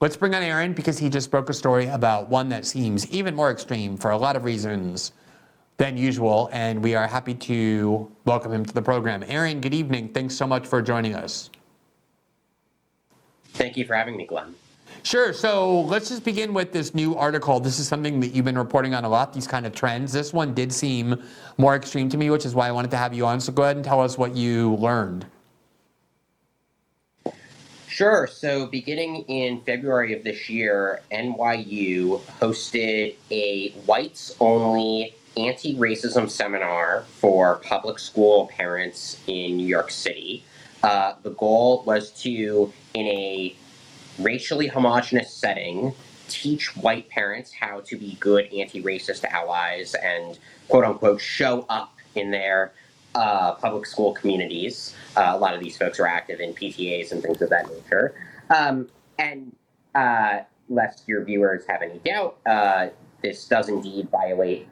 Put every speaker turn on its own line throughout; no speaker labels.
let's bring on Aaron because he just broke a story about one that seems even more extreme for a lot of reasons than usual, and we are happy to welcome him to the program. Aaron, good evening. Thanks so much for joining us.
Thank you for having me, Glenn.
Sure. So let's just begin with this new article. This is something that you've been reporting on a lot, these kind of trends. This one did seem more extreme to me, which is why I wanted to have you on. So go ahead and tell us what you learned.
Sure. So beginning in February of this year, NYU hosted a whites-only anti-racism seminar for public school parents in New York City. The goal was to, in a racially homogenous setting, teach white parents how to be good anti-racist allies and, quote unquote, show up in their public school communities. A lot of these folks are active in PTAs and things of that nature. And lest your viewers have any doubt, this does indeed violate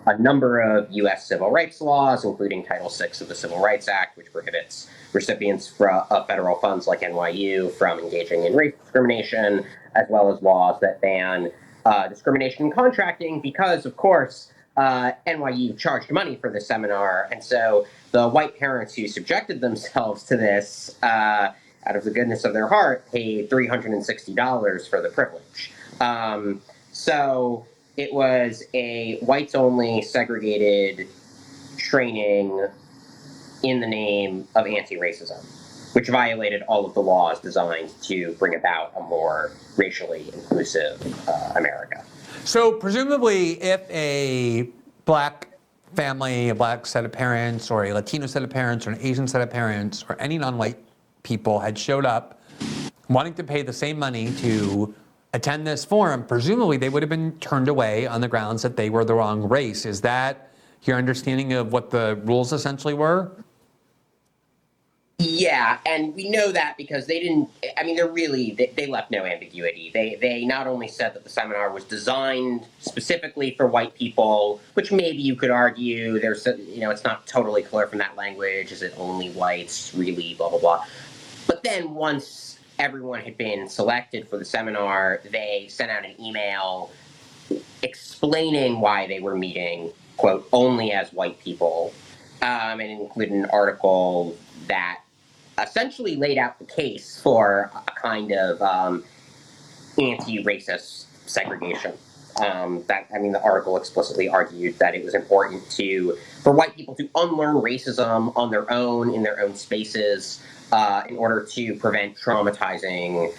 a number of U.S. civil rights laws, including Title VI of the Civil Rights Act, which prohibits recipients of federal funds like NYU from engaging in race discrimination, as well as laws that ban discrimination in contracting because, of course, NYU charged money for this seminar. And so the white parents who subjected themselves to this, out of the goodness of their heart, paid $360 for the privilege. So it was a whites-only segregated training in the name of anti-racism, which violated all of the laws designed to bring about a more racially inclusive America.
So presumably if a black family, a black set of parents, or a Latino set of parents, or an Asian set of parents, or any non-white people had showed up wanting to pay the same money to attend this forum, presumably they would have been turned away on the grounds that they were the wrong race. Is that your understanding of what the rules essentially were?
Yeah, and we know that because they didn't, I mean, they left no ambiguity. They not only said that the seminar was designed specifically for white people, which maybe you could argue it's not totally clear from that language. Is it only whites, really, blah, blah, blah. But then once everyone had been selected for the seminar, they sent out an email explaining why they were meeting, quote, only as white people, and included an article that essentially laid out the case for a kind of anti-racist segregation. The article explicitly argued that it was important for white people to unlearn racism on their own, in their own spaces, in order to prevent traumatizing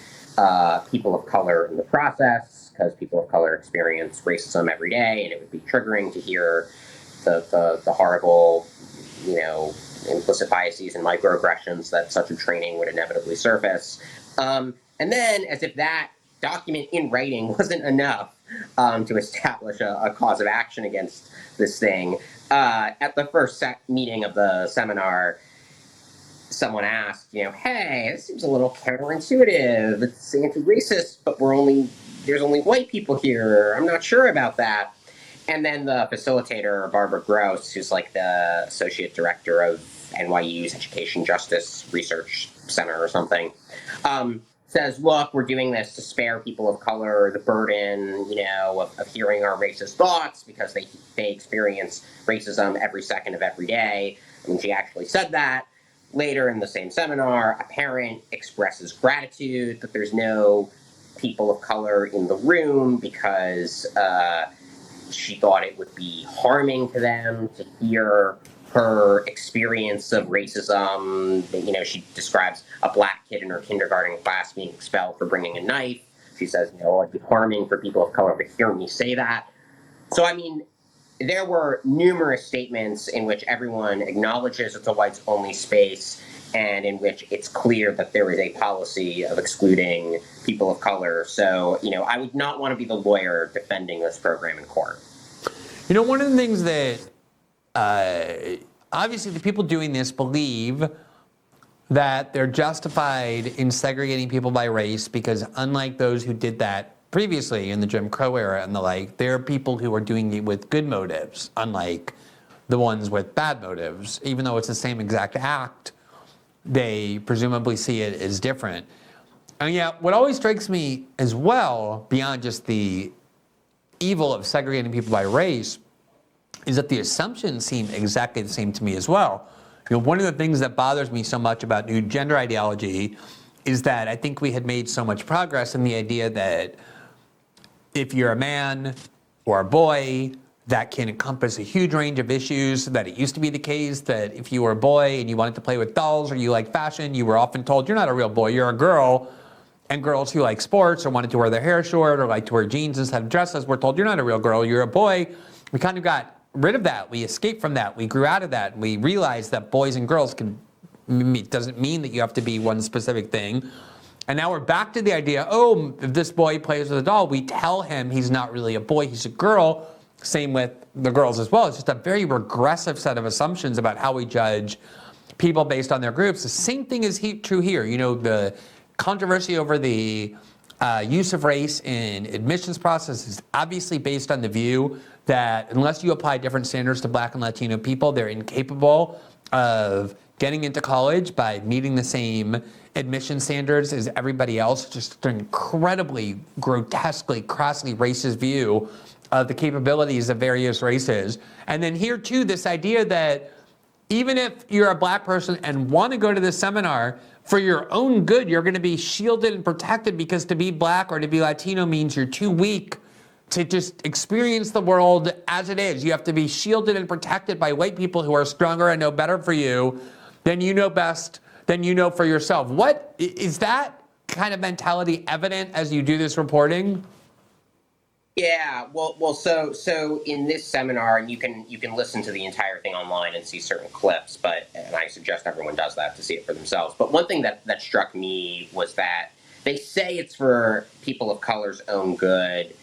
people of color in the process, because people of color experience racism every day, and it would be triggering to hear the horrible, implicit biases and microaggressions that such a training would inevitably surface. And then, as if that document in writing wasn't enough to establish a cause of action against this thing, at the first meeting of the seminar, someone asked, hey, this seems a little counterintuitive. It's anti-racist, but there's only white people here. I'm not sure about that. And then the facilitator, Barbara Gross, who's like the associate director of NYU's Education Justice Research Center or something, says, look, we're doing this to spare people of color the burden, of hearing our racist thoughts because they experience racism every second of every day. I mean, she actually said that. Later in the same seminar, a parent expresses gratitude that there's no people of color in the room because she thought it would be harming to them to hear her experience of racism. She describes a black kid in her kindergarten class being expelled for bringing a knife. She says, it'd be harming for people of color to hear me say that. So, there were numerous statements in which everyone acknowledges it's a whites-only space and in which it's clear that there is a policy of excluding people of color. So, I would not want to be the lawyer defending this program in court.
One of the things that obviously the people doing this believe that they're justified in segregating people by race because unlike those who did that previously in the Jim Crow era and the like, there are people who are doing it with good motives, unlike the ones with bad motives. Even though it's the same exact act, they presumably see it as different. And yet, what always strikes me as well, beyond just the evil of segregating people by race, is that the assumptions seem exactly the same to me as well. One of the things that bothers me so much about new gender ideology is that I think we had made so much progress in the idea that if you're a man or a boy, that can encompass a huge range of issues. That it used to be the case that if you were a boy and you wanted to play with dolls or you like fashion, you were often told you're not a real boy, you're a girl. And girls who like sports or wanted to wear their hair short or like to wear jeans instead of dresses were told you're not a real girl, you're a boy. We kind of got rid of that. We escaped from that. We grew out of that. We realized that boys and girls doesn't mean that you have to be one specific thing. And now we're back to the idea, oh, if this boy plays with a doll, we tell him he's not really a boy, he's a girl. Same with the girls as well. It's just a very regressive set of assumptions about how we judge people based on their groups. The same thing is true here. The controversy over the use of race in admissions process is obviously based on the view that unless you apply different standards to Black and Latino people, they're incapable of getting into college by meeting the same admission standards as everybody else. Just an incredibly, grotesquely, crassly racist view of the capabilities of various races. And then here too, this idea that even if you're a Black person and want to go to this seminar, for your own good, you're going to be shielded and protected because to be Black or to be Latino means you're too weak to just experience the world as it is. You have to be shielded and protected by white people who are stronger and know better for you than you know best, than you know for yourself. What is that kind of mentality evident as you do this reporting?
Yeah, so in this seminar, and you can listen to the entire thing online and see certain clips, and I suggest everyone does that to see it for themselves. But one thing that struck me was that they say it's for people of color's own good,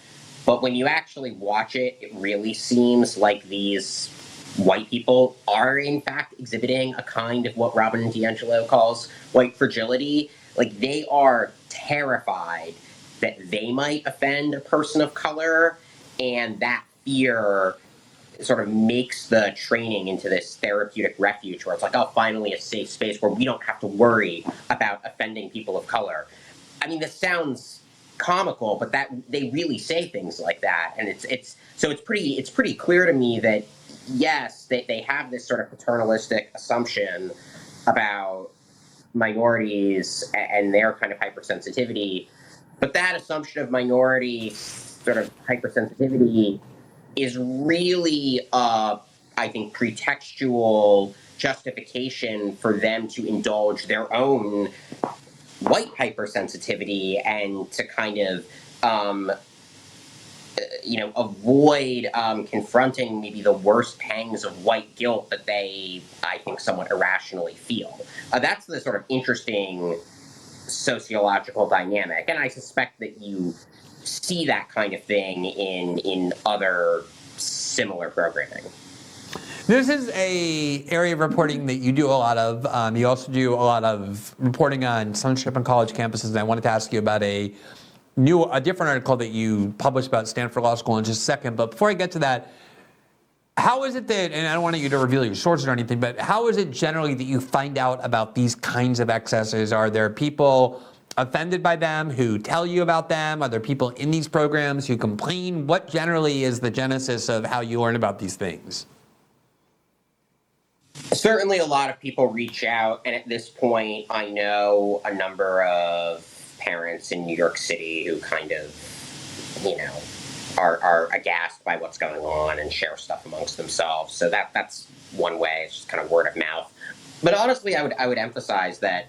but when you actually watch it, it really seems like these white people are in fact exhibiting a kind of what Robin DAngelo calls white fragility. Like they are terrified that they might offend a person of color, and that fear sort of makes the training into this therapeutic refuge where it's like, oh, finally a safe space where we don't have to worry about offending people of color. I mean, this sounds comical, but that they really say things like that, and it's pretty clear to me that yes, they have this sort of paternalistic assumption about minorities and their kind of hypersensitivity. But that assumption of minority sort of hypersensitivity is really, I think, pretextual justification for them to indulge their own white hypersensitivity and to kind of, avoid confronting maybe the worst pangs of white guilt that they, I think, somewhat irrationally feel. That's the sort of interesting sociological dynamic, and I suspect that you see that kind of thing in other similar programming.
This is a area of reporting that you do a lot of. You also do a lot of reporting on censorship on college campuses, and I wanted to ask you about a different article that you published about Stanford Law School in just a second. But before I get to that, how is it that, and I don't want you to reveal your sources or anything, but how is it generally that you find out about these kinds of excesses? Are there people offended by them who tell you about them? Are there people in these programs who complain? What generally is the genesis of how you learn about these things?
Certainly a lot of people reach out, and at this point, I know a number of parents in New York City who kind of, are aghast by what's going on and share stuff amongst themselves. So that's one way. It's just kind of word of mouth. But honestly, I would emphasize that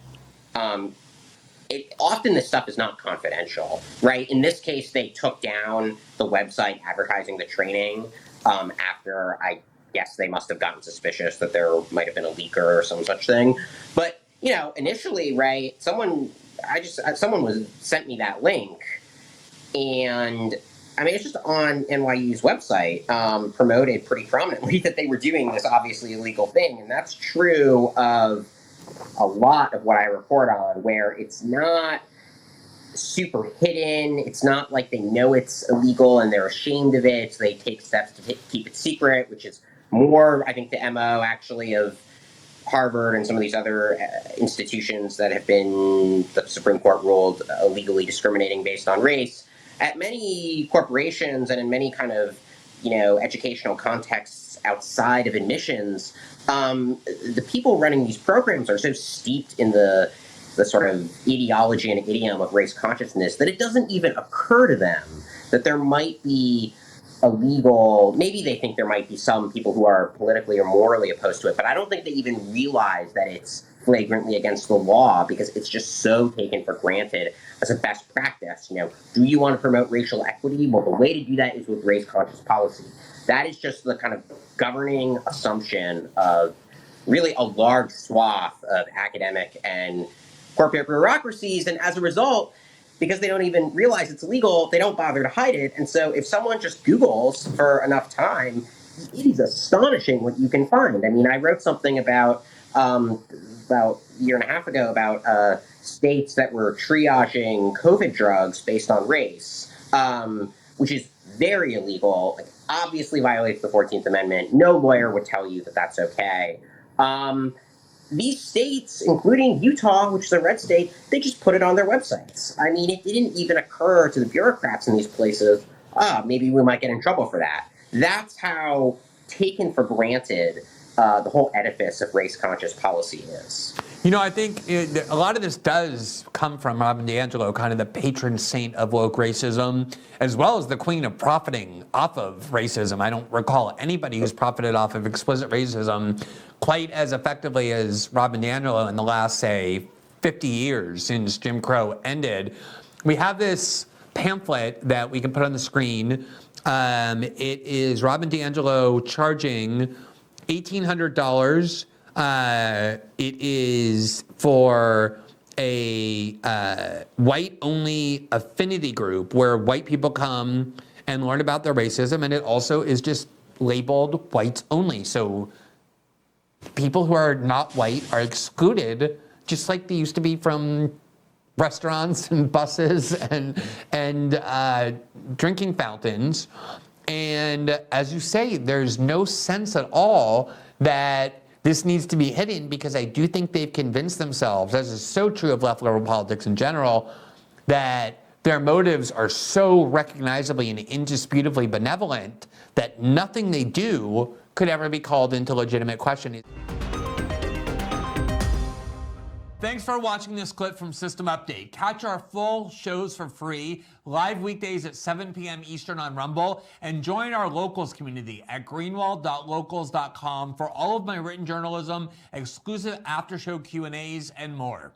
often this stuff is not confidential, right? In this case, they took down the website advertising the training after I guess they must have gotten suspicious that there might have been a leaker or some such thing. But initially, right? Someone sent me that link, and I mean, it's just on NYU's website, promoted pretty prominently that they were doing this obviously illegal thing. And that's true of a lot of what I report on, where it's not super hidden. It's not like they know it's illegal and they're ashamed of it, so they take steps to keep it secret, which is more, I think, the MO actually of Harvard and some of these other institutions that have been, the Supreme Court ruled, illegally discriminating based on race, at many corporations and in many kind of, educational contexts outside of admissions, the people running these programs are so steeped in the sort of ideology and idiom of race consciousness that it doesn't even occur to them that there might be illegal, maybe they think there might be some people who are politically or morally opposed to it, but I don't think they even realize that it's flagrantly against the law because it's just so taken for granted as a best practice. Do you want to promote racial equity? Well, the way to do that is with race conscious policy. That is just the kind of governing assumption of really a large swath of academic and corporate bureaucracies, and as a result, because they don't even realize it's illegal, they don't bother to hide it. And so if someone just Googles for enough time, it is astonishing what you can find. I mean, I wrote something about a year and a half ago about states that were triaging COVID drugs based on race, which is very illegal, like, obviously violates the 14th Amendment. No lawyer would tell you that that's okay. These states, including Utah, which is a red state, they just put it on their websites. I mean, it didn't even occur to the bureaucrats in these places, maybe we might get in trouble for that. That's how taken for granted the whole edifice of race-conscious policy is.
I think a lot of this does come from Robin DAngelo, kind of the patron saint of woke racism, as well as the queen of profiting off of racism. I don't recall anybody who's profited off of explicit racism quite as effectively as Robin DAngelo in the last, say, 50 years since Jim Crow ended. We have this pamphlet that we can put on the screen. It is Robin DAngelo charging $1,800. It is for a white-only affinity group where white people come and learn about their racism, and it also is just labeled whites only. So people who are not white are excluded, just like they used to be from restaurants and buses and drinking fountains. And as you say, there's no sense at all that this needs to be hidden, because I do think they've convinced themselves, as is so true of left liberal politics in general, that their motives are so recognizably and indisputably benevolent that nothing they do could ever be called into legitimate question. Thanks for watching this clip from System Update. Catch our full shows for free, live weekdays at 7 p.m. Eastern on Rumble, and join our locals community at greenwald.locals.com for all of my written journalism, exclusive after-show Q&As, and more.